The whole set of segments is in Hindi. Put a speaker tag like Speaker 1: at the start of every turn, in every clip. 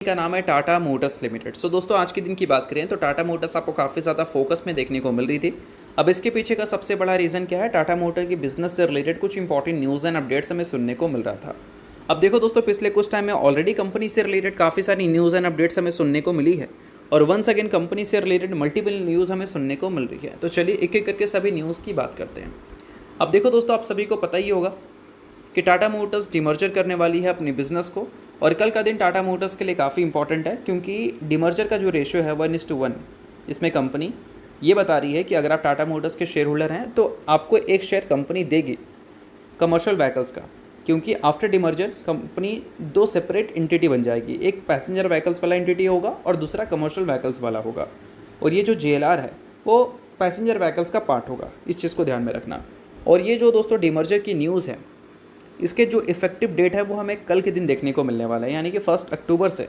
Speaker 1: का नाम है टाटा मोटर्स लिमिटेड। सो दोस्तों आज के दिन की बात करें तो टाटा मोटर्स आपको काफ़ी ज़्यादा फोकस में देखने को मिल रही थी। अब इसके पीछे का सबसे बड़ा रीज़न क्या है, टाटा मोटर की बिजनेस से रिलेटेड कुछ इंपॉर्टेंट न्यूज़ एंड अपडेट्स हमें सुनने को मिल रहा था। अब देखो दोस्तों, पिछले कुछ टाइम में ऑलरेडी कंपनी से रिलेटेड काफ़ी सारी न्यूज़ एंड अपडेट्स हमें सुनने को मिली है और वंस अगेन कंपनी से रिलेटेड मल्टीपल न्यूज़ हमें सुनने को मिल रही है। तो चलिए एक एक करके सभी न्यूज़ की बात करते हैं। अब देखो दोस्तों, आप सभी को पता ही होगा कि टाटा मोटर्स डिमर्जर करने वाली है अपनी बिज़नेस को, और कल का दिन टाटा मोटर्स के लिए काफ़ी इंपॉर्टेंट है क्योंकि डिमर्जर का जो रेशियो है 1:1, इसमें कंपनी ये बता रही है कि अगर आप टाटा मोटर्स के शेयर होल्डर हैं तो आपको एक शेयर कंपनी देगी कमर्शियल व्हीकल्स का, क्योंकि आफ्टर डिमर्जर कंपनी दो सेपरेट एंटिटी बन जाएगी, एक पैसेंजर व्हीकल्स वाला एंटिटी होगा और दूसरा कमर्शियल व्हीकल्स वाला होगा। और ये जो JLR है वो पैसेंजर व्हीकल्स का पार्ट होगा, इस चीज़ को ध्यान में रखना। और ये जो दोस्तों डिमर्जर की न्यूज़ है, इसके जो इफेक्टिव डेट है वो हमें कल के दिन देखने को मिलने वाला है, यानी कि 1 अक्टूबर से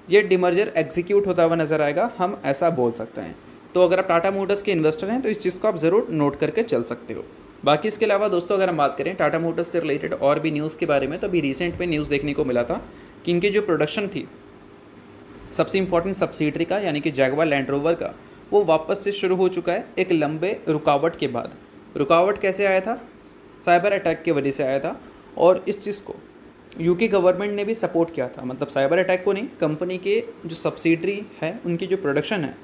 Speaker 1: ये डिमर्जर एग्जीक्यूट होता हुआ नज़र आएगा, हम ऐसा बोल सकते हैं। तो अगर आप टाटा मोटर्स के इन्वेस्टर हैं तो इस चीज़ को आप ज़रूर नोट करके चल सकते हो। बाकी इसके अलावा दोस्तों अगर हम बात करें टाटा मोटर्स से रिलेटेड और भी न्यूज़ के बारे में, तो अभी रिसेंट में न्यूज़ देखने को मिला था कि इनकी जो प्रोडक्शन थी सबसे इंपॉर्टेंट सब्सिडरी का, यानी कि जैगवार लैंड रोवर का, वो वापस से शुरू हो चुका है एक लंबे रुकावट के बाद। रुकावट कैसे आया था? साइबर अटैक की वजह से आया था, और इस चीज़ को यूके गवर्नमेंट ने भी सपोर्ट किया था। मतलब साइबर अटैक को नहीं, कंपनी के जो सब्सिडरी है उनकी जो प्रोडक्शन है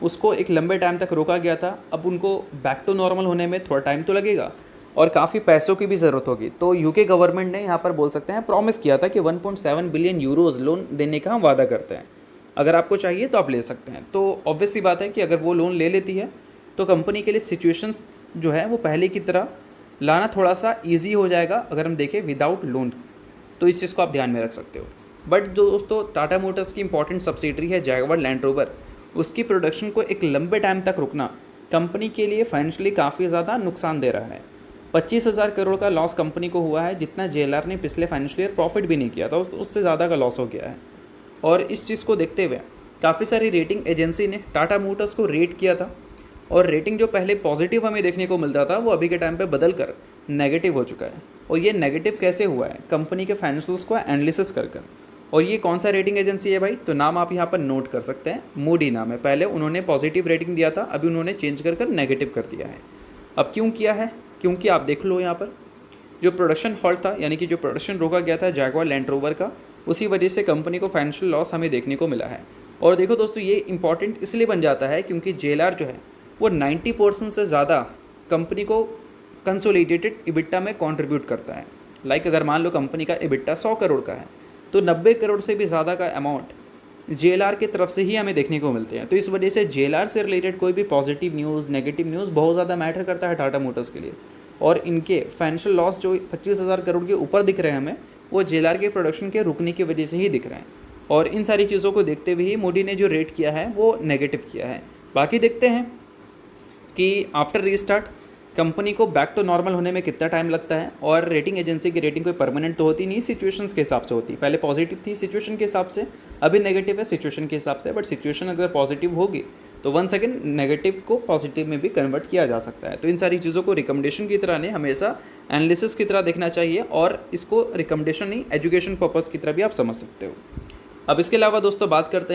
Speaker 1: उसको एक लंबे टाइम तक रोका गया था। अब उनको बैक टू नॉर्मल होने में थोड़ा टाइम तो लगेगा और काफ़ी पैसों की भी ज़रूरत होगी। तो यूके गवर्नमेंट ने यहाँ पर बोल सकते हैं प्रॉमिस किया था कि 1.7 बिलियन यूरोज़ लोन देने का हम वादा करते हैं, अगर आपको चाहिए तो आप ले सकते हैं। तो ऑब्वियस सी बात है कि अगर वो लोन ले लेती है तो कंपनी के लिए सिचुएशंस जो है वो पहले की तरह लाना थोड़ा सा इजी हो जाएगा अगर हम देखें विदाउट लोन। तो इस चीज़ को आप ध्यान में रख सकते हो। बट जो दोस्तों टाटा मोटर्स की इंपॉर्टेंट सब्सिडरी है जैगवार लैंड रोवर, उसकी प्रोडक्शन को एक लंबे टाइम तक रुकना कंपनी के लिए फाइनेंशियली काफ़ी ज़्यादा नुकसान दे रहा है। 25,000 करोड़ का लॉस कंपनी को हुआ है, जितना JLR ने पिछले फाइनेंशियल ईयर प्रॉफिट भी नहीं किया था, उससे ज़्यादा का लॉस हो गया है। और इस चीज़ को देखते हुए काफ़ी सारी रेटिंग एजेंसी ने टाटा मोटर्स को रेट किया था, और रेटिंग जो पहले पॉजिटिव हमें देखने को मिलता था वो अभी के टाइम पे बदल कर नेगेटिव हो चुका है। और ये नेगेटिव कैसे हुआ है? कंपनी के फाइनेंशियल्स को एनालिसिस कर। और ये कौन सा रेटिंग एजेंसी है भाई? तो नाम आप यहाँ पर नोट कर सकते हैं, मूडी नाम है। पहले उन्होंने पॉजिटिव रेटिंग दिया था, अभी उन्होंने चेंज कर नेगेटिव कर दिया है। अब क्यों किया है? क्योंकि आप देख लो यहाँ पर जो प्रोडक्शन हॉल्ट था, यानी कि जो प्रोडक्शन रोका गया था जैगवार लैंड रोवर का, उसी वजह से कंपनी को फाइनेंशियल लॉस हमें देखने को मिला है। और देखो दोस्तों, ये इंपॉर्टेंट इसलिए बन जाता है क्योंकि JLR जो है वो 90% से ज़्यादा कंपनी को कंसोलिडेटेड EBITDA में कंट्रीब्यूट करता है। लाइक अगर मान लो कंपनी का EBITDA 100 करोड़ का है तो 90 करोड़ से भी ज़्यादा का अमाउंट JLR की तरफ से ही हमें देखने को मिलते हैं। तो इस वजह से JLR से रिलेटेड कोई भी पॉजिटिव न्यूज़, नेगेटिव न्यूज़ बहुत ज़्यादा मैटर करता है टाटा मोटर्स के लिए। और इनके फाइनेंशियल लॉस जो 25,000 करोड़ के ऊपर दिख रहे हैं हमें, वो JLR के प्रोडक्शन के रुकने की वजह से ही दिख रहे हैं। और इन सारी चीज़ों को देखते हुए ही मोदी ने जो रेट किया है वो नेगेटिव किया है। बाकी देखते हैं कि आफ्टर रीस्टार्ट कंपनी को बैक टू नॉर्मल होने में कितना टाइम लगता है। और रेटिंग एजेंसी की रेटिंग कोई परमानेंट तो होती नहीं, सिचुएशंस के हिसाब से होती। पहले पॉजिटिव थी सिचुएशन के हिसाब से, अभी नेगेटिव है सिचुएशन के हिसाब से। बट सिचुएशन अगर पॉजिटिव होगी तो वंस अगेन नेगेटिव को पॉजिटिव में भी कन्वर्ट किया जा सकता है। तो इन सारी चीज़ों को रिकमेंडेशन की तरह नहीं, हमेशा एनालिसिस की तरह देखना चाहिए, और इसको रिकमेंडेशन नहीं एजुकेशन पर्पज़ की तरह भी आप समझ सकते हो। अब इसके अलावा दोस्तों बात करते हैं